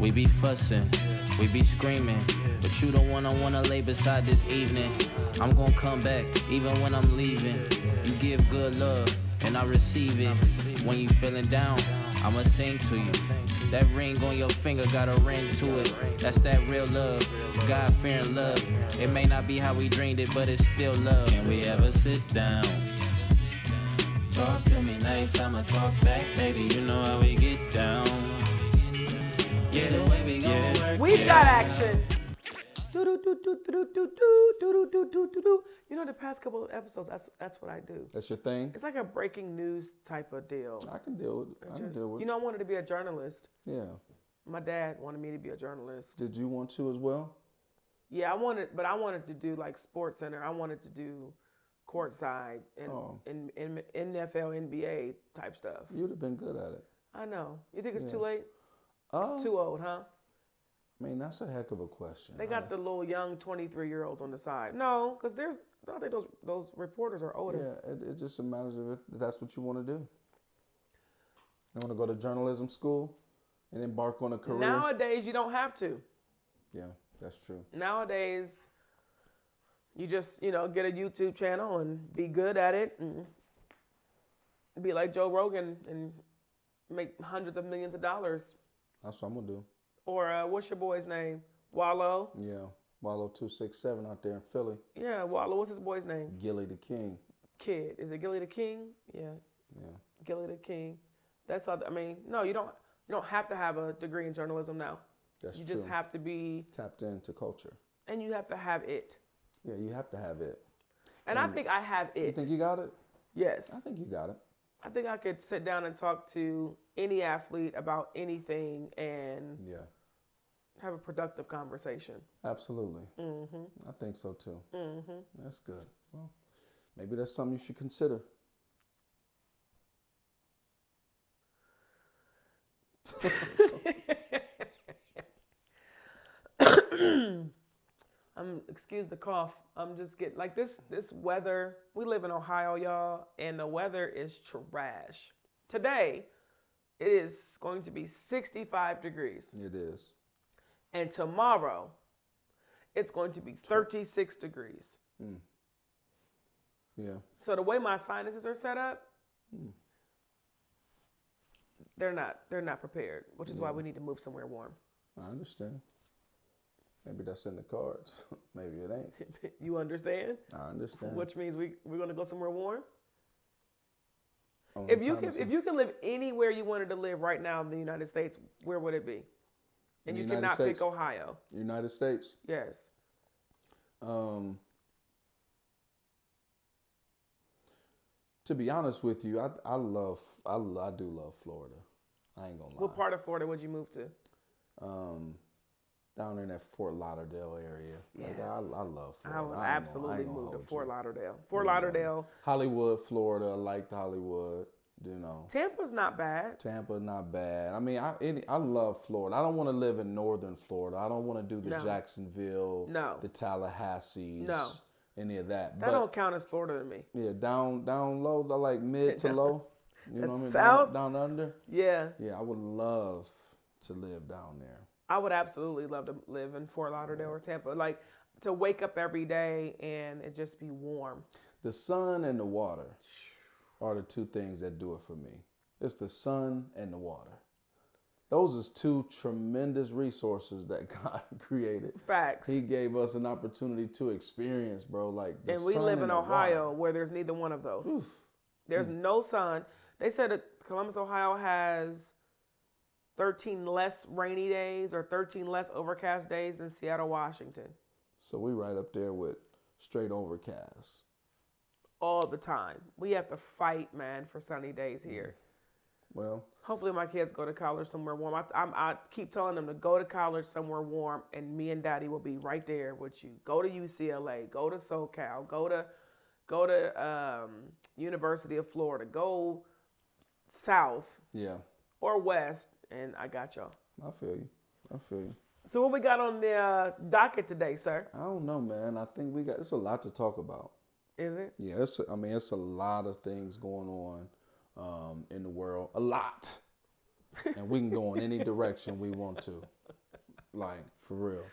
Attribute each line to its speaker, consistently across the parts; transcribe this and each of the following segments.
Speaker 1: We be fussing, we be screaming, but you the one I wanna lay beside this evening. I'm gonna come back, even when I'm leaving. You give good love, and I receive it. When you feeling down, I'ma sing to you. That ring on your finger got a ring to it. That's that real love, God-fearing love. It may not be how we dreamed it, but it's still love. Can we ever sit down? Talk to me nice, I'ma talk back, baby. You know how we get down. Yeah, the way we gon' work.
Speaker 2: We've got action. You know, the past couple of episodes, that's what I do.
Speaker 3: That's your thing?
Speaker 2: It's like a breaking news type of deal.
Speaker 3: I can deal with it. I can deal with it.
Speaker 2: You know, I wanted to be a journalist.
Speaker 3: Yeah.
Speaker 2: My dad wanted me to be a journalist.
Speaker 3: Did you want to as well?
Speaker 2: Yeah, I wanted to do like Sports Center. I wanted to do courtside and NFL, NBA type stuff.
Speaker 3: You'd have been good at it.
Speaker 2: I know. You think it's too late? Too old, huh?
Speaker 3: I mean, that's a heck of a question.
Speaker 2: They got the little young 23-year-olds on the side. No, because I think those reporters are older.
Speaker 3: Yeah, it just matters if that's what you want to do. You want to go to journalism school and embark on a career?
Speaker 2: Nowadays, you don't have to.
Speaker 3: Yeah, that's true.
Speaker 2: Nowadays, you just, get a YouTube channel and be good at it and be like Joe Rogan and make hundreds of millions of dollars.
Speaker 3: That's what I'm going to do.
Speaker 2: Or what's your boy's name? Wallow?
Speaker 3: Yeah, Wallow 267 out there in Philly.
Speaker 2: Yeah, Wallow. What's his boy's name?
Speaker 3: Gilly the King.
Speaker 2: Kid. Is it Gilly the King? Yeah.
Speaker 3: Yeah.
Speaker 2: Gilly the King. That's all. I mean, no, you don't have to have a degree in journalism now.
Speaker 3: That's true.
Speaker 2: You just have to be
Speaker 3: tapped into culture.
Speaker 2: And you have to have it.
Speaker 3: Yeah, you have to have it.
Speaker 2: And I think I have it.
Speaker 3: You think you got it?
Speaker 2: Yes.
Speaker 3: I think you got it.
Speaker 2: I think I could sit down and talk to any athlete about anything and have a productive conversation.
Speaker 3: Absolutely.
Speaker 2: Mm-hmm.
Speaker 3: I think so too.
Speaker 2: Mm-hmm.
Speaker 3: That's good. Well, maybe that's something you should consider.
Speaker 2: Excuse the cough. I'm just getting like this weather. We live in Ohio, y'all, and the weather is trash. Today, it is going to be 65 degrees.
Speaker 3: It is.
Speaker 2: And tomorrow, it's going to be 36 degrees.
Speaker 3: Mm. Yeah.
Speaker 2: So the way my sinuses are set up, they're not prepared, which is why we need to move somewhere warm.
Speaker 3: I understand. Maybe that's in the cards. Maybe it ain't.
Speaker 2: You understand?
Speaker 3: I understand.
Speaker 2: Which means we're going to go somewhere warm? If you could live anywhere you wanted to live right now in the United States, where would it be? And you cannot pick Ohio.
Speaker 3: United States?
Speaker 2: Yes.
Speaker 3: To be honest with you, I do love Florida. I ain't gonna lie.
Speaker 2: What part of Florida would you move to?
Speaker 3: Down in that Fort Lauderdale area.
Speaker 2: Yes.
Speaker 3: Like, I love Florida.
Speaker 2: I would absolutely move to Fort Lauderdale.
Speaker 3: Fort Lauderdale. Hollywood, Florida. I liked Hollywood.
Speaker 2: Tampa's not bad.
Speaker 3: Tampa, not bad. I mean, I love Florida. I don't want to live in northern Florida. I don't want to do the Jacksonville, the Tallahassees, any of that.
Speaker 2: That don't count as Florida to me.
Speaker 3: Yeah, down low, like mid to low. You know what I mean?
Speaker 2: South?
Speaker 3: Down under.
Speaker 2: Yeah.
Speaker 3: Yeah, I would love to live down there.
Speaker 2: I would absolutely love to live in Fort Lauderdale or Tampa. Like, to wake up every day and it just be warm.
Speaker 3: The sun and the water are the two things that do it for me. It's the sun and the water. Those is two tremendous resources that God created.
Speaker 2: Facts.
Speaker 3: He gave us an opportunity to experience, bro. Like, the
Speaker 2: and we
Speaker 3: sun
Speaker 2: live in Ohio
Speaker 3: water.
Speaker 2: Where there's neither one of those.
Speaker 3: Oof.
Speaker 2: There's no sun. They said that Columbus, Ohio has 13 less rainy days or 13 less overcast days than Seattle, Washington.
Speaker 3: So we right up there with straight overcast.
Speaker 2: All the time. We have to fight, man, for sunny days here.
Speaker 3: Well,
Speaker 2: hopefully my kids go to college somewhere warm. I keep telling them to go to college somewhere warm, and me and Daddy will be right there with you. Go to UCLA, go to SoCal, go to University of Florida, go south, or west, and I got y'all.
Speaker 3: I feel you.
Speaker 2: So what we got on the docket today, sir?
Speaker 3: I don't know, man. I think it's a lot to talk about.
Speaker 2: Is it?
Speaker 3: Yeah, it's a lot of things going on in the world. A lot. and we can go in any direction we want to, like for real.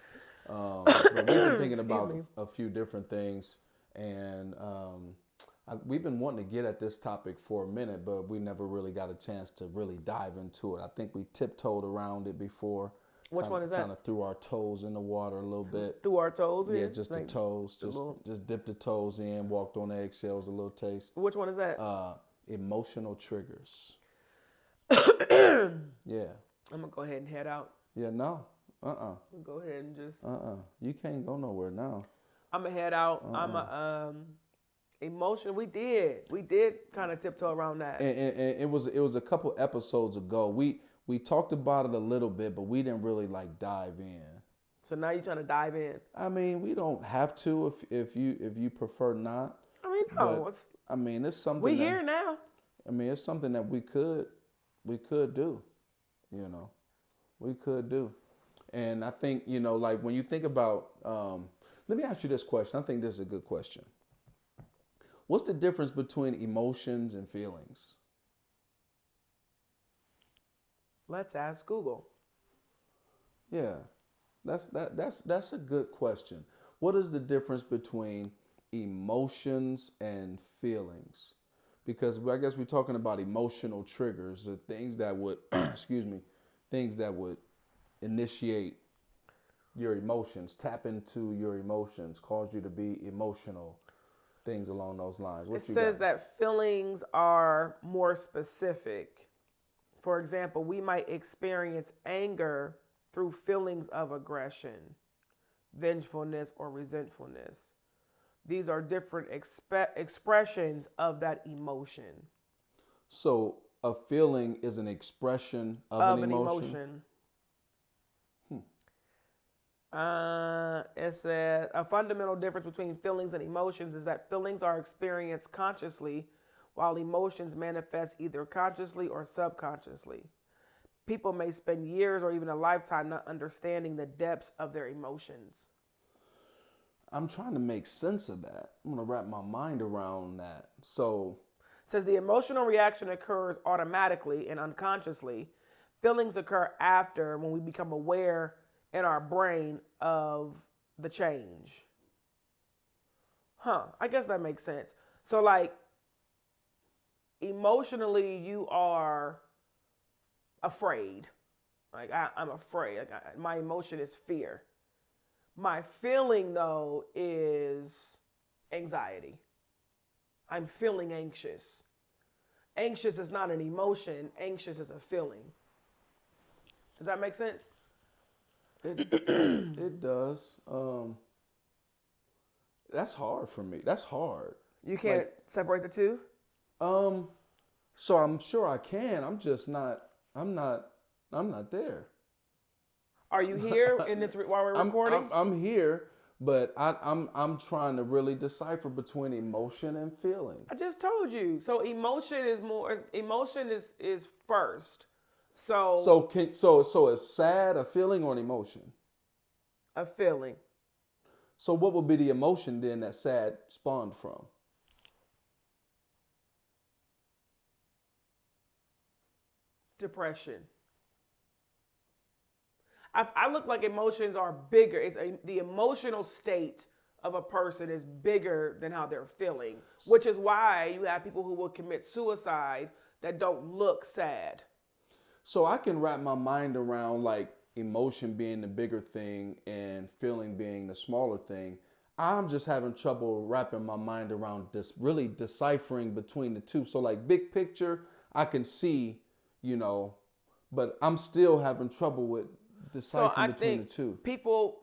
Speaker 3: But we've been thinking about a few different things, and we've been wanting to get at this topic for a minute, but we never really got a chance to really dive into it. I think we tiptoed around it before.
Speaker 2: Which one is that?
Speaker 3: Kind of threw our toes in the water a little bit.
Speaker 2: Threw our toes in?
Speaker 3: Yeah, just like the toes. Just dipped the toes in, walked on eggshells, a little taste.
Speaker 2: Which one is that?
Speaker 3: Emotional triggers. Yeah.
Speaker 2: I'm going to go ahead and head out.
Speaker 3: Yeah, no. I'm
Speaker 2: gonna go ahead and just.
Speaker 3: You can't go nowhere now.
Speaker 2: I'm going to head out. I'm emotion. We did kind of tiptoe around that.
Speaker 3: And it was a couple episodes ago. We talked about it a little bit, but we didn't really like dive in.
Speaker 2: So now you're trying to dive in.
Speaker 3: I mean, we don't have to if you prefer not.
Speaker 2: I mean, no.
Speaker 3: It's something.
Speaker 2: We here now.
Speaker 3: I mean, it's something that we could do. You know, we could do. And I think, like when you think about, let me ask you this question. I think this is a good question. What's the difference between emotions and feelings?
Speaker 2: Let's ask Google.
Speaker 3: Yeah, that's a good question. What is the difference between emotions and feelings? Because I guess we're talking about emotional triggers, the things that would, things that would initiate your emotions, tap into your emotions, cause you to be emotional, things along those lines.
Speaker 2: It says that feelings are more specific. For example, we might experience anger through feelings of aggression, vengefulness, or resentfulness. These are different expressions of that emotion.
Speaker 3: So a feeling is an expression of an emotion?
Speaker 2: It said a fundamental difference between feelings and emotions is that feelings are experienced consciously, while emotions manifest either consciously or subconsciously. People may spend years or even a lifetime not understanding the depths of their emotions.
Speaker 3: I'm trying to make sense of that. I'm going to wrap my mind around that. So,
Speaker 2: it says the emotional reaction occurs automatically and unconsciously. Feelings occur after, when we become aware in our brain of the change. I guess that makes sense. So like, emotionally, you are afraid. Like, I'm afraid. Like, my emotion is fear. My feeling, though, is anxiety. I'm feeling anxious. Anxious is not an emotion. Anxious is a feeling. Does that make sense?
Speaker 3: It does. That's hard for me. That's hard.
Speaker 2: You can't separate the two?
Speaker 3: So I'm sure I can. I'm just not. I'm not there.
Speaker 2: Are you here in this while we're recording?
Speaker 3: I'm here, but I'm trying to really decipher between emotion and feeling.
Speaker 2: I just told you. So emotion is first. So
Speaker 3: is sad a feeling or an emotion?
Speaker 2: A feeling.
Speaker 3: So what would be the emotion then that sad spawned from?
Speaker 2: Depression. I look like emotions are bigger. The emotional state of a person is bigger than how they're feeling, which is why you have people who will commit suicide that don't look sad.
Speaker 3: So I can wrap my mind around like emotion being the bigger thing and feeling being the smaller thing. I'm just having trouble wrapping my mind around this, really deciphering between the two. So like big picture, I can see, but I'm still having trouble with deciphering between the two.
Speaker 2: People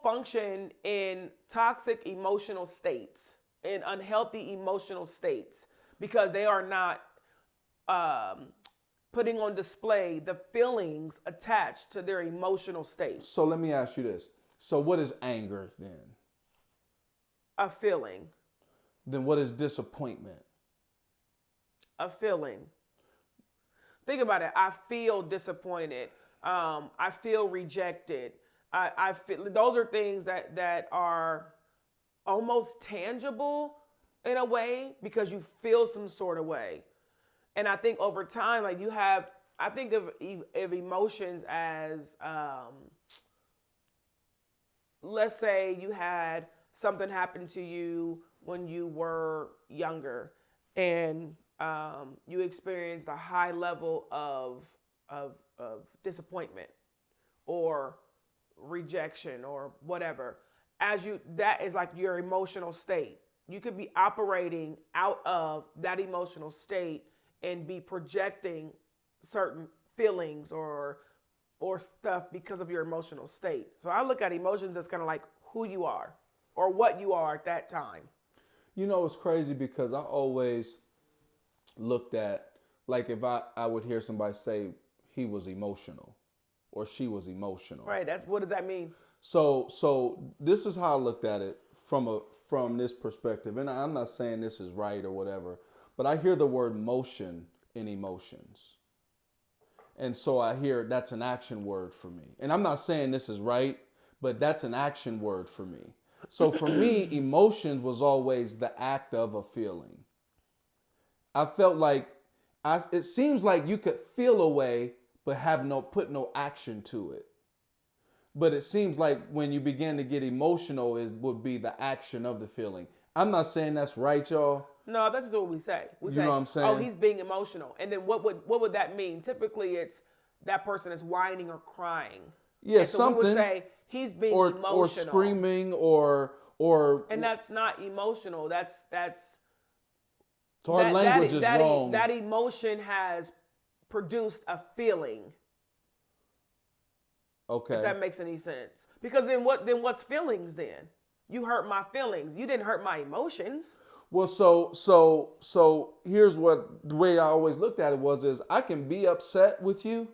Speaker 2: function in toxic emotional states, in unhealthy emotional states, because they are not putting on display the feelings attached to their emotional state.
Speaker 3: So let me ask you this. So what is anger then?
Speaker 2: A feeling.
Speaker 3: Then what is disappointment?
Speaker 2: A feeling. Think about it. I feel disappointed. I feel rejected. I feel those are things that are almost tangible in a way because you feel some sort of way. And I think over time, like you have I think of emotions as, let's say you had something happen to you when you were younger, and you experienced a high level of disappointment or rejection or whatever. That is like your emotional state. You could be operating out of that emotional state and be projecting certain feelings or stuff because of your emotional state. So I look at emotions as kind of like who you are or what you are at that time.
Speaker 3: You know, it's crazy because I always looked at, like, if I would hear somebody say he was emotional or she was emotional.
Speaker 2: Right. What does that mean?
Speaker 3: So this is how I looked at it from this perspective. And I'm not saying this is right or whatever, but I hear the word motion in emotions. And so I hear that's an action word for me. And I'm not saying this is right, but that's an action word for me. So for me, emotions was always the act of a feeling. I felt like it seems like you could feel a way, but put no action to it. But it seems like when you begin to get emotional, it would be the action of the feeling. I'm not saying that's right, y'all.
Speaker 2: No, that's just what we say. We say,
Speaker 3: know what I'm saying?
Speaker 2: oh, he's being emotional. And then what would that mean? Typically, it's that person is whining or crying.
Speaker 3: Yeah,
Speaker 2: and so
Speaker 3: something.
Speaker 2: we would say he's being emotional.
Speaker 3: Or screaming or.
Speaker 2: And that's not emotional. That's
Speaker 3: So our language is wrong.
Speaker 2: That emotion has produced a feeling.
Speaker 3: Okay.
Speaker 2: If that makes any sense. Because then what's feelings then? You hurt my feelings. You didn't hurt my emotions.
Speaker 3: Well, so here's what the way I always looked at it is I can be upset with you.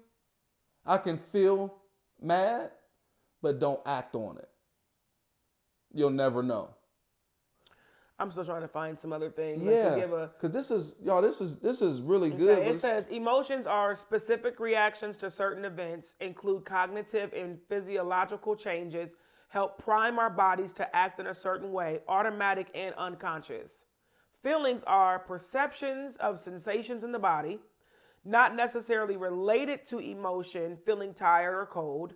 Speaker 3: I can feel mad, but don't act on it. You'll never know.
Speaker 2: I'm still trying to find some other things.
Speaker 3: Yeah, because this is really good.
Speaker 2: Okay, it says emotions are specific reactions to certain events, include cognitive and physiological changes, help prime our bodies to act in a certain way, automatic and unconscious. Feelings are perceptions of sensations in the body, not necessarily related to emotion, feeling tired or cold,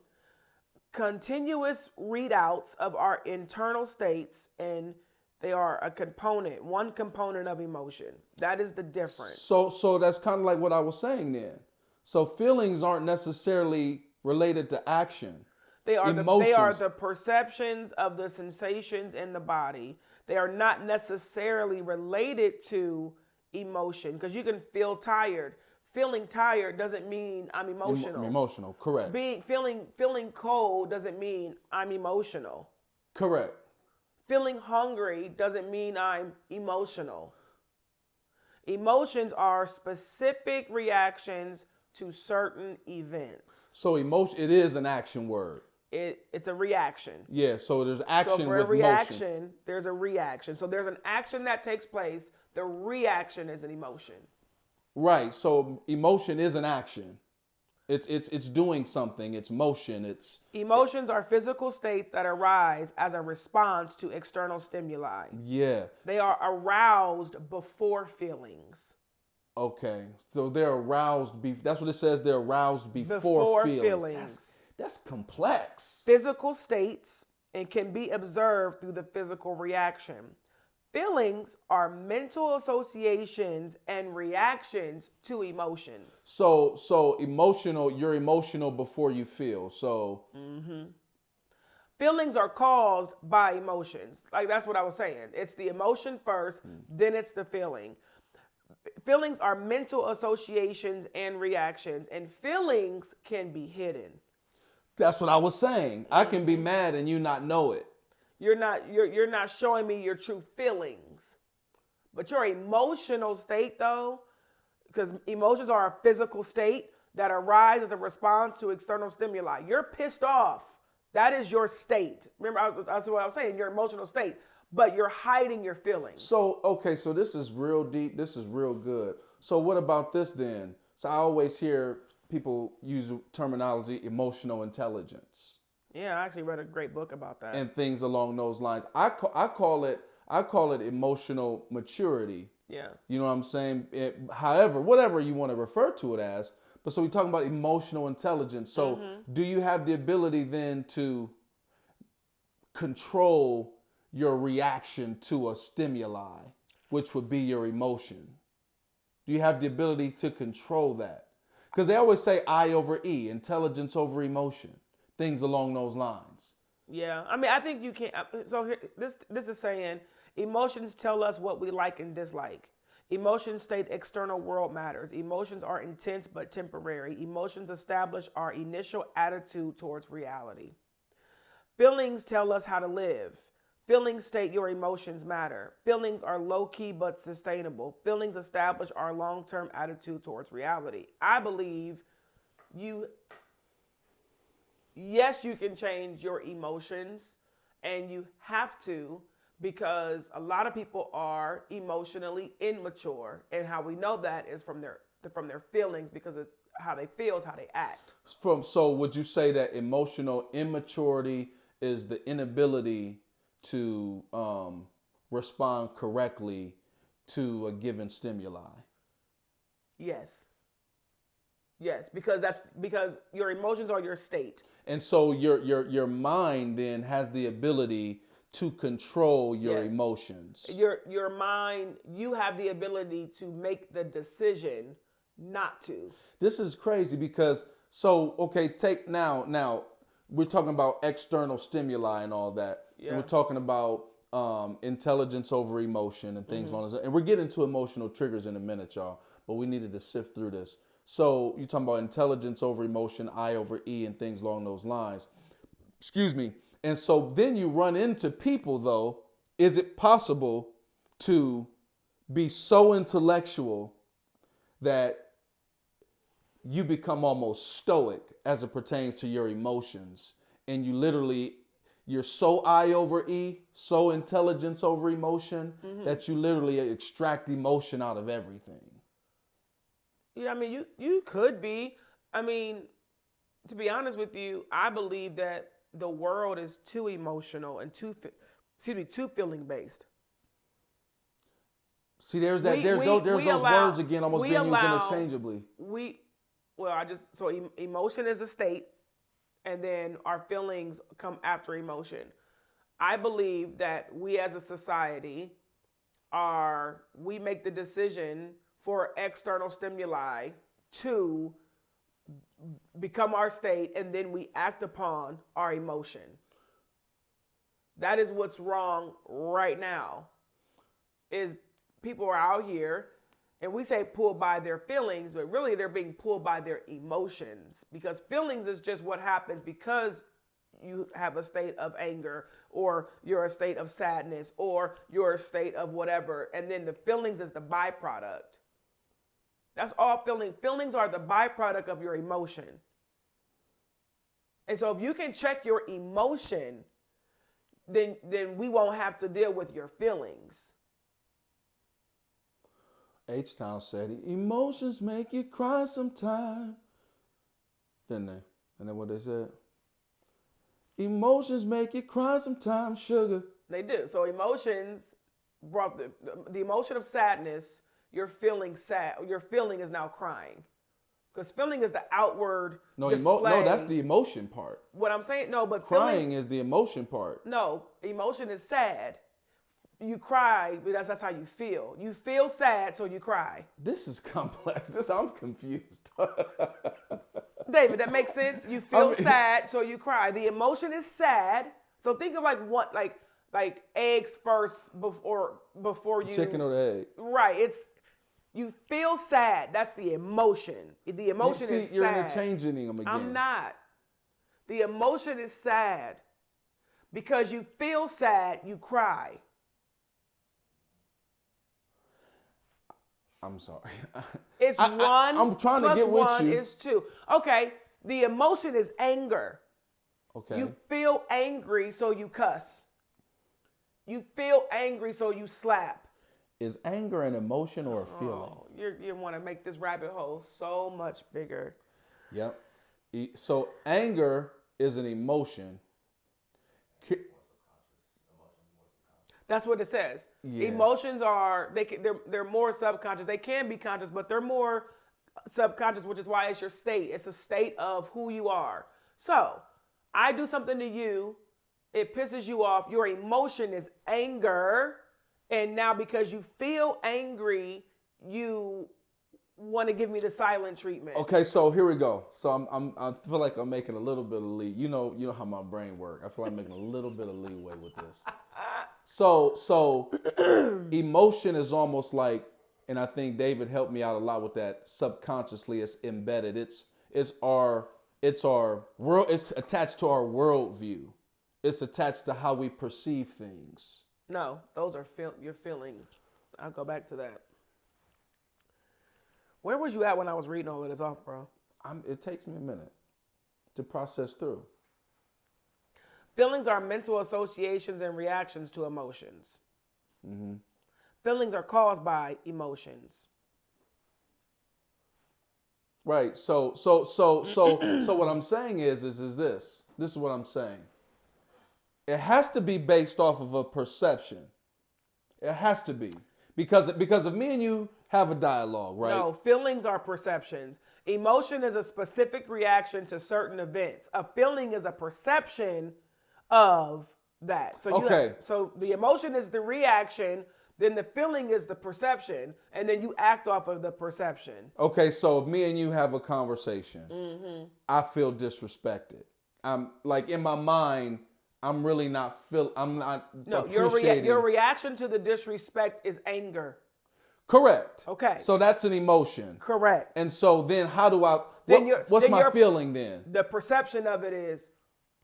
Speaker 2: continuous readouts of our internal states, and they are one component of emotion. That is the difference.
Speaker 3: So that's kind of like what I was saying then. So feelings aren't necessarily related to action.
Speaker 2: They are the perceptions of the sensations in the body. They are not necessarily related to emotion because you can feel tired. Feeling tired doesn't mean I'm emotional.
Speaker 3: Emotional, correct.
Speaker 2: Feeling cold doesn't mean I'm emotional.
Speaker 3: Correct.
Speaker 2: Feeling hungry doesn't mean I'm emotional. Emotions are specific reactions to certain events.
Speaker 3: So emotion, it is an action word.
Speaker 2: It's a reaction.
Speaker 3: Yeah, so there's action
Speaker 2: so for
Speaker 3: with
Speaker 2: a reaction,
Speaker 3: motion.
Speaker 2: There's a reaction. So there's an action that takes place. The reaction is an emotion.
Speaker 3: Right. So emotion is an action. It's doing something. It's motion.
Speaker 2: Emotions are physical states that arise as a response to external stimuli.
Speaker 3: Yeah.
Speaker 2: They are aroused before feelings.
Speaker 3: Okay. So they're aroused. That's what it says. They're aroused before feelings. That's complex.
Speaker 2: Physical states and can be observed through the physical reaction. Feelings are mental associations and reactions to emotions.
Speaker 3: So emotional, you're emotional before you feel. So
Speaker 2: feelings are caused by emotions. Like that's what I was saying. It's the emotion first, then it's the feeling. Feelings are mental associations and reactions, and feelings can be hidden.
Speaker 3: That's what I was saying. I can be mad and you not know it.
Speaker 2: You're not showing me your true feelings. But your emotional state though, because emotions are a physical state that arise as a response to external stimuli. You're pissed off. That is your state. Remember, that's what I was saying, your emotional state. But you're hiding your feelings.
Speaker 3: So, okay, so this is real deep. This is real good. So what about this then? So I always hear people use terminology, emotional intelligence.
Speaker 2: Yeah, I actually read a great book about that.
Speaker 3: And things along those lines. I call it emotional maturity.
Speaker 2: Yeah.
Speaker 3: You know what I'm saying? However, whatever you want to refer to it as, But so we're talking about emotional intelligence. So do you have the ability then to control your reaction to a stimuli, which would be your emotion? Do you have the ability to control that? Because they always say I over E, intelligence over emotion, things along those lines.
Speaker 2: Yeah, I mean, I think you can. So here, this is saying emotions tell us what we like and dislike. Emotions state external world matters. Emotions are intense but temporary. Emotions establish our initial attitude towards reality. Feelings tell us how to live. Feelings state your emotions matter. Feelings are low-key but sustainable. Feelings establish our long-term attitude towards reality. I believe yes, you can change your emotions, and you have to, because a lot of people are emotionally immature, and how we know that is from their feelings, because of how they feel is how they act.
Speaker 3: So would you say that emotional immaturity is the inability to respond correctly to a given stimuli?
Speaker 2: Yes, because your emotions are your state.
Speaker 3: And so your mind then has the ability to control your
Speaker 2: Yes.
Speaker 3: emotions.
Speaker 2: Your mind, you have the ability to make the decision not to.
Speaker 3: This is crazy because take now we're talking about external stimuli and all that.
Speaker 2: Yeah.
Speaker 3: And we're talking about intelligence over emotion and things along that. And we're getting to emotional triggers in a minute, y'all. But we needed to sift through this. So you're talking about intelligence over emotion, I over E, and things along those lines. Excuse me. And so then you run into people, though. Is it possible to be so intellectual that you become almost stoic as it pertains to your emotions, and you're so I over E, so intelligence over emotion, that you literally extract emotion out of everything?
Speaker 2: Yeah, I mean, you could be. I mean, to be honest with you, I believe that the world is too emotional and too feeling based.
Speaker 3: See, there's those words again, almost being used interchangeably.
Speaker 2: Emotion is a state, and then our feelings come after emotion. I believe that we as a society we make the decision for external stimuli to become our state, and then we act upon our emotion. That is what's wrong right now, is people are out here, and we say pulled by their feelings, but really they're being pulled by their emotions, because feelings is just what happens because you have a state of anger, or you're a state of sadness, or you're a state of whatever, and then the feelings is the byproduct. That's all feeling. Feelings are the byproduct of your emotion. And so if you can check your emotion, then we won't have to deal with your feelings.
Speaker 3: H-Town said, emotions make you cry sometime. Didn't they? Isn't that what they said? Emotions make you cry sometimes, sugar.
Speaker 2: They do. So emotions brought the emotion of sadness. You're feeling sad. Your feeling is now crying, because feeling is the outward display.
Speaker 3: No, that's the emotion part.
Speaker 2: What I'm saying, no, but
Speaker 3: crying is the emotion part.
Speaker 2: No, emotion is sad. You cry because that's how you feel. You feel sad, so you cry.
Speaker 3: This is complex. I'm confused.
Speaker 2: David, that makes sense. You feel sad, so you cry. The emotion is sad. So think of like eggs first before you.
Speaker 3: Chicken or the egg.
Speaker 2: Right. You feel sad. That's the emotion. The emotion is sad.
Speaker 3: You're interchanging them again.
Speaker 2: I'm not. The emotion is sad. Because you feel sad, you cry.
Speaker 3: I'm sorry.
Speaker 2: It's I'm
Speaker 3: trying to get with
Speaker 2: one
Speaker 3: you.
Speaker 2: Is two. Okay. The emotion is anger.
Speaker 3: Okay.
Speaker 2: You feel angry, so you cuss. You feel angry, so you slap.
Speaker 3: Is anger an emotion or a feeling?
Speaker 2: You want to make this rabbit hole so much bigger.
Speaker 3: Yep. So anger is an emotion.
Speaker 2: That's what it says. Yeah. Emotions are they're more subconscious. They can be conscious, but they're more subconscious, which is why it's your state. It's a state of who you are. So I do something to you, it pisses you off. Your emotion is anger. And now because you feel angry, you want to give me the silent treatment.
Speaker 3: Okay, so here we go. So I feel like I'm making a little bit of leeway. You know how my brain works. I feel like I'm making a little bit of leeway with this. So emotion is almost like, and I think David helped me out a lot with that. Subconsciously, it's embedded. It's our world. It's attached to our worldview. It's attached to how we perceive things.
Speaker 2: No, those are your feelings. I'll go back to that. Where was you at when I was reading all of this off, bro?
Speaker 3: It takes me a minute to process through.
Speaker 2: Feelings are mental associations and reactions to emotions. Mm-hmm. Feelings are caused by emotions.
Speaker 3: Right. So what I'm saying is this. This is what I'm saying. It has to be based off of a perception. It has to be. Because if me and you have a dialogue, right?
Speaker 2: No, feelings are perceptions. Emotion is a specific reaction to certain events. A feeling is a perception of that. So so the emotion is the reaction, then the feeling is the perception, and then you act off of the perception.
Speaker 3: Okay, so if me and you have a conversation, I feel disrespected. I'm like in my mind, I'm not appreciating.
Speaker 2: Your reaction to the disrespect is anger.
Speaker 3: Correct.
Speaker 2: Okay.
Speaker 3: So that's an emotion.
Speaker 2: Correct.
Speaker 3: And so then how do I, what's my feeling then?
Speaker 2: The perception of it is,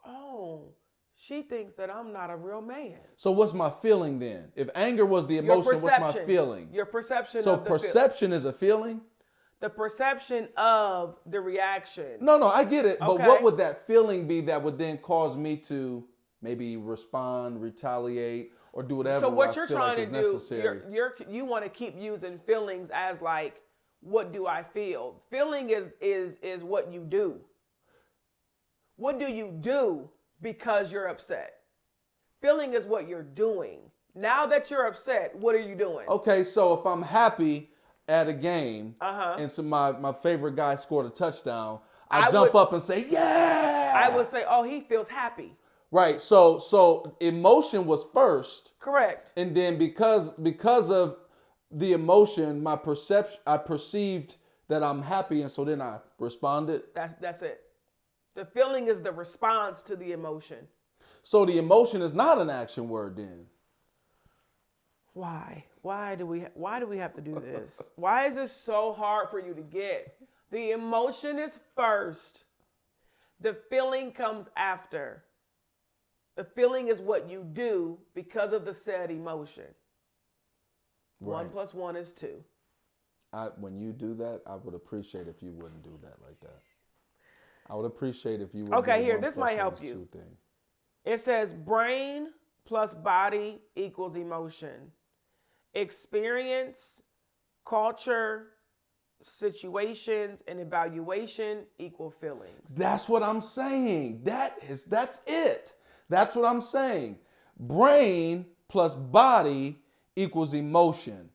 Speaker 2: oh, she thinks that I'm not a real man.
Speaker 3: So what's my feeling then? If anger was the emotion, what's my feeling?
Speaker 2: Your perception
Speaker 3: so
Speaker 2: of the
Speaker 3: perception is a feeling?
Speaker 2: The perception of the reaction.
Speaker 3: No, I get it.
Speaker 2: Okay.
Speaker 3: But what would that feeling be that would then cause me to maybe respond, retaliate, or do whatever
Speaker 2: so what
Speaker 3: I
Speaker 2: you're
Speaker 3: feel
Speaker 2: trying
Speaker 3: like
Speaker 2: to
Speaker 3: is
Speaker 2: do,
Speaker 3: necessary?
Speaker 2: you want to keep using feelings as like, what do I feel? Feeling is what you do. What do you do because you're upset? Feeling is what you're doing. Now that you're upset, what are you doing?
Speaker 3: Okay, so if I'm happy at a game and so my favorite guy scored a touchdown, I jump up and say, yeah!
Speaker 2: I would say, oh, he feels happy.
Speaker 3: Right. So emotion was first.
Speaker 2: Correct.
Speaker 3: And then because of the emotion, my perception, I perceived that I'm happy, and so then I responded.
Speaker 2: That's it. The feeling is the response to the emotion.
Speaker 3: So the emotion is not an action word then.
Speaker 2: Why? Why do we have to do this? Why is this so hard for you to get? The emotion is first. The feeling comes after. The feeling is what you do because of the said emotion. Right. 1 + 1 is 2.
Speaker 3: When you do that, I would appreciate if you wouldn't do that like that. I would appreciate if you wouldn't do
Speaker 2: Okay, here,
Speaker 3: 1
Speaker 2: this
Speaker 3: +
Speaker 2: might
Speaker 3: 1
Speaker 2: help
Speaker 3: is
Speaker 2: you.
Speaker 3: 2 thing.
Speaker 2: It says brain plus body equals emotion. Experience, culture, situations, and evaluation equal feelings.
Speaker 3: That's what I'm saying. That's it. That's what I'm saying. Brain plus body equals emotion.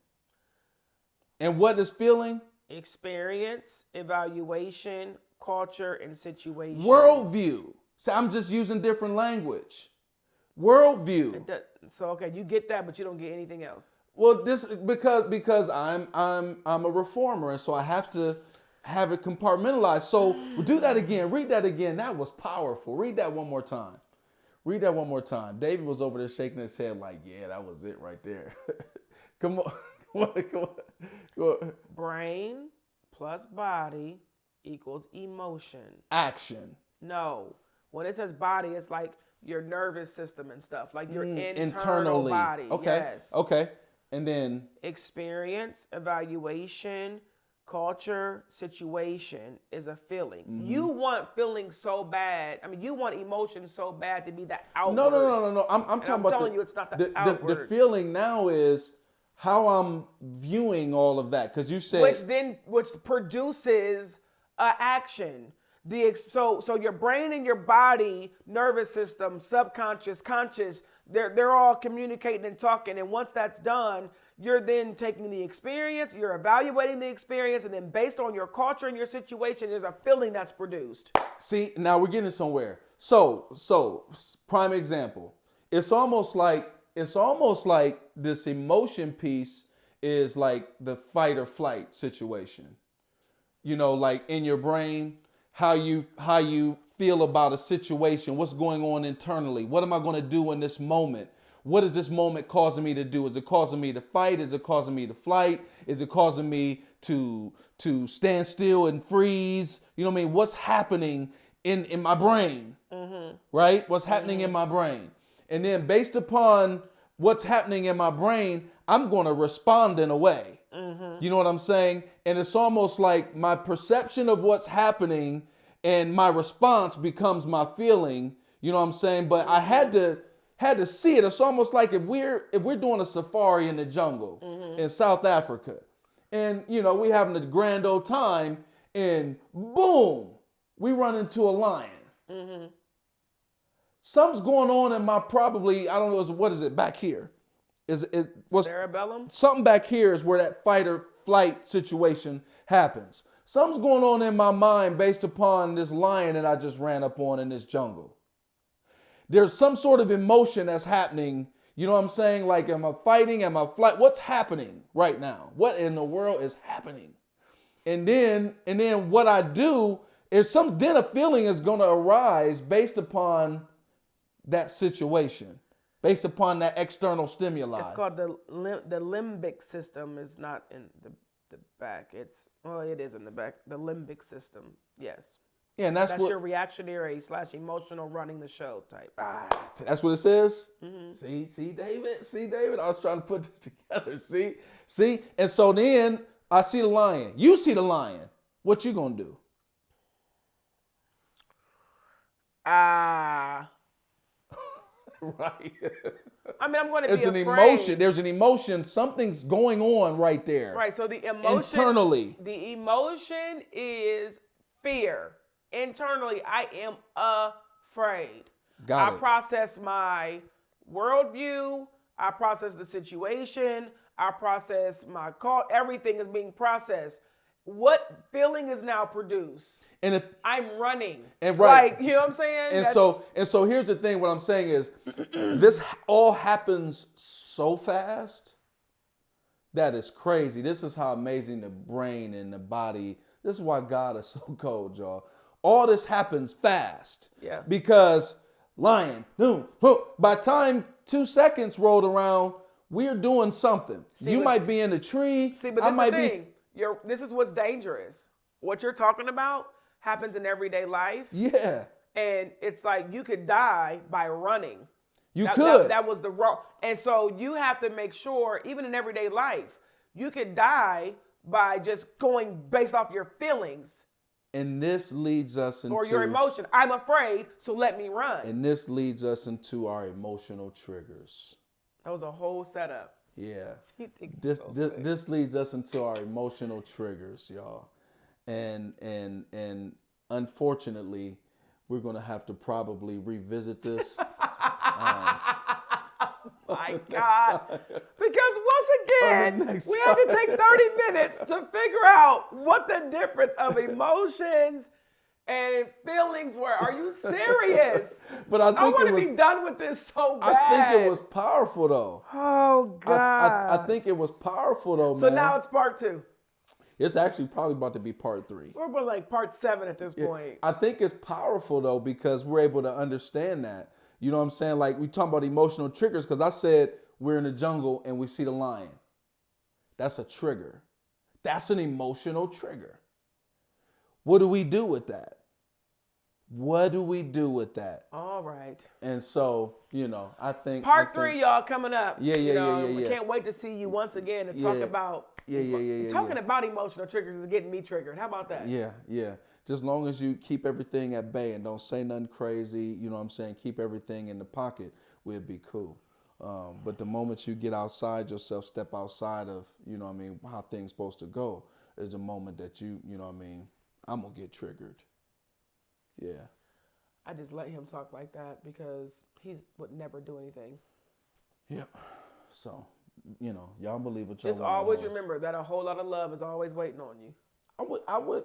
Speaker 3: And what is feeling?
Speaker 2: Experience, evaluation, culture, and situation.
Speaker 3: Worldview. So I'm just using different language. Worldview.
Speaker 2: So okay, you get that, but you don't get anything else.
Speaker 3: Well, this because I'm a reformer, and so I have to have it compartmentalized. So we'll do that again. Read that again. That was powerful. Read that one more time. Read that one more time. David was over there shaking his head like, yeah, that was it right there. Come on.
Speaker 2: Brain plus body equals emotion.
Speaker 3: Action.
Speaker 2: No. When it says body, it's like your nervous system and stuff. Like your internal
Speaker 3: Internally.
Speaker 2: body.
Speaker 3: Okay.
Speaker 2: Yes.
Speaker 3: Okay. And then
Speaker 2: experience, evaluation, culture, situation is a feeling. Mm-hmm. You want feelings so bad. I mean, you want emotions so bad to be that outward.
Speaker 3: No. I'm talking about
Speaker 2: telling you it's not the outward.
Speaker 3: The feeling now is how I'm viewing all of that. Because you said
Speaker 2: which produces action. So your brain and your body, nervous system, subconscious, conscious, they're all communicating and talking. And once that's done, you're then taking the experience, you're evaluating the experience, and then based on your culture and your situation, there's a feeling that's produced.
Speaker 3: See, now we're getting somewhere. So prime example. It's almost like this emotion piece is like the fight or flight situation. You know, like in your brain, how you feel about a situation, what's going on internally. What am I going to do in this moment? What is this moment causing me to do? Is it causing me to fight? Is it causing me to flight? Is it causing me to stand still and freeze? You know what I mean? What's happening in my brain, right? What's happening in my brain? And then based upon what's happening in my brain, I'm going to respond in a way. You know what I'm saying? And it's almost like my perception of what's happening and my response becomes my feeling. You know what I'm saying? But I had to see it. It's almost like if we're doing a safari in the jungle in South Africa, and you know we having a grand old time, and boom, we run into a lion. Something's going on in my I don't know, what is it back here? What's
Speaker 2: Cerebellum?
Speaker 3: something back here is where that fight or flight situation happens. Something's going on in my mind based upon this lion that I just ran up on in this jungle. There's some sort of emotion that's happening. You know what I'm saying? Like, am I fighting? Am I flight? What's happening right now? What in the world is happening? And then what I do is then a feeling is going to arise based upon that situation, based upon that external stimuli.
Speaker 2: It's called the limbic system. Is not in the back. It is in the back. The limbic system. Yes.
Speaker 3: Yeah, and
Speaker 2: That's your reactionary / emotional running the show type.
Speaker 3: That's what it says. See, David. I was trying to put this together. See, and so then I see the lion. You see the lion. What you gonna do? Right.
Speaker 2: I mean, I'm going to be
Speaker 3: It's an
Speaker 2: afraid.
Speaker 3: emotion. There's an emotion. Something's going on right there.
Speaker 2: Right. So the emotion
Speaker 3: internally.
Speaker 2: The emotion is fear. Internally, I am afraid.
Speaker 3: Got it.
Speaker 2: I process my worldview. I process the situation. I process my call. Everything is being processed. What feeling is now produced?
Speaker 3: And if
Speaker 2: I'm running.
Speaker 3: And right.
Speaker 2: Like, you know what I'm saying?
Speaker 3: And so here's the thing. What I'm saying is, this all happens so fast. That is crazy. This is how amazing the brain and the body. This is why God is so cold, y'all. All this happens fast.
Speaker 2: Yeah.
Speaker 3: Because lion, boom, boom. By the time 2 seconds rolled around, we're doing something. You might be in a tree.
Speaker 2: See, but this is the thing. This is what's dangerous. What you're talking about happens in everyday life.
Speaker 3: Yeah.
Speaker 2: And it's like you could die by running.
Speaker 3: You could.
Speaker 2: That was the wrong. And so you have to make sure, even in everyday life, you could die by just going based off your feelings.
Speaker 3: And this leads us into...
Speaker 2: Or your emotion. I'm afraid, so let me run.
Speaker 3: And this leads us into our emotional triggers.
Speaker 2: That was a whole setup.
Speaker 3: Yeah.
Speaker 2: You think
Speaker 3: This leads us into our emotional triggers, y'all. And unfortunately, we're going to have to probably revisit this.
Speaker 2: My God. Because once again, we had to take 30 minutes to figure out what the difference of emotions and feelings were. Are you serious?
Speaker 3: But I
Speaker 2: want to be done with this so bad.
Speaker 3: I think it was powerful, though.
Speaker 2: Oh, God.
Speaker 3: I think it was powerful, though, man.
Speaker 2: So now it's part 2.
Speaker 3: It's actually probably about to be part 3.
Speaker 2: We're like part 7 at this point.
Speaker 3: I think it's powerful, though, because we're able to understand that. You know what I'm saying? Like, we talking about emotional triggers, because I said we're in the jungle and we see the lion. That's a trigger. That's an emotional trigger. What do we do with that? What do we do with that?
Speaker 2: All right.
Speaker 3: And so, you know, I think...
Speaker 2: Part 3, y'all, coming up.
Speaker 3: Yeah.
Speaker 2: We can't wait to see you once again and talk about... Talking about emotional triggers is getting me triggered. How about that?
Speaker 3: Yeah. Just long as you keep everything at bay and don't say nothing crazy, you know what I'm saying? Keep everything in the pocket, we'll be cool. But the moment you get outside yourself, step outside of, you know what I mean, how things supposed to go, is a moment that you know what I mean, I'm going to get triggered. Yeah.
Speaker 2: I just let him talk like that because he would never do anything.
Speaker 3: Yep. So you know, y'all believe what y'all
Speaker 2: Just
Speaker 3: want.
Speaker 2: always remember that a whole lot of love is always waiting on you.
Speaker 3: I would.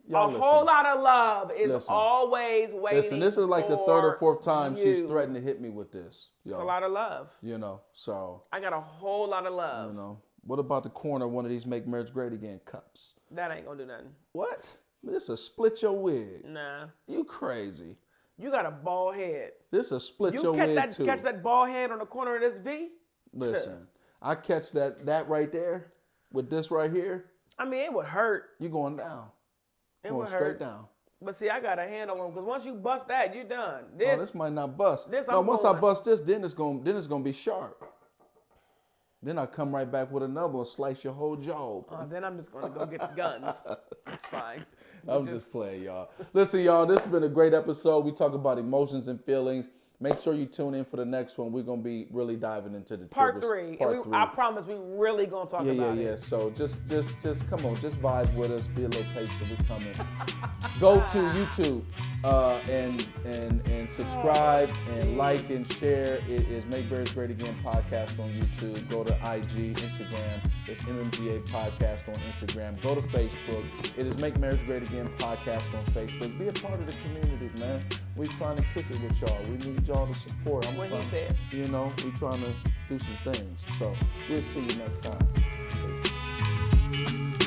Speaker 2: A
Speaker 3: Y'all listen.
Speaker 2: whole lot of love is
Speaker 3: Listen.
Speaker 2: always waiting.
Speaker 3: Listen, this is like the third or fourth time she's
Speaker 2: you.
Speaker 3: threatened to hit me with this.
Speaker 2: It's a
Speaker 3: Yo,
Speaker 2: lot of love.
Speaker 3: you know, so
Speaker 2: I got a whole lot of love.
Speaker 3: you know, what about the corner of one of these Make Marriage Great Again cups?
Speaker 2: That ain't gonna do nothing.
Speaker 3: What? This a split your wig.
Speaker 2: Nah.
Speaker 3: You crazy?
Speaker 2: You got a bald head.
Speaker 3: This a split
Speaker 2: You
Speaker 3: your wig too.
Speaker 2: catch that bald head on the corner of this V?
Speaker 3: Listen, I catch that right there with this right here.
Speaker 2: I mean, it would hurt.
Speaker 3: You going down?
Speaker 2: It
Speaker 3: Going
Speaker 2: would
Speaker 3: straight
Speaker 2: hurt.
Speaker 3: down.
Speaker 2: But see, I got a handle on because once you bust that, you're done.
Speaker 3: Oh, this might not bust.
Speaker 2: this
Speaker 3: No,
Speaker 2: I'm
Speaker 3: once I
Speaker 2: going.
Speaker 3: bust this, then it's gonna be sharp. Then I come right back with another one, slice your whole jaw open.
Speaker 2: Then I'm just gonna go get the guns. It's fine.
Speaker 3: I'm just playing, y'all. Listen, y'all, this has been a great episode. We talk about emotions and feelings. Make sure you tune in for the next one. We're gonna be really diving into the
Speaker 2: Part
Speaker 3: triggers.
Speaker 2: three.
Speaker 3: Part
Speaker 2: And
Speaker 3: three.
Speaker 2: I promise we really gonna talk about it.
Speaker 3: So just come on, just vibe with us. Be a little patient. We're coming. Go to YouTube and subscribe and like and share. It is Make Marriage Great Again podcast on YouTube. Go to IG, Instagram. It's MMGA podcast on Instagram. Go to Facebook. It is Make Marriage Great Again podcast on Facebook. Be a part of the community, man. We trying to kick it with y'all. We need y'all to support.
Speaker 2: What he said.
Speaker 3: You know, we trying to do some things. So we'll see you next time. Peace.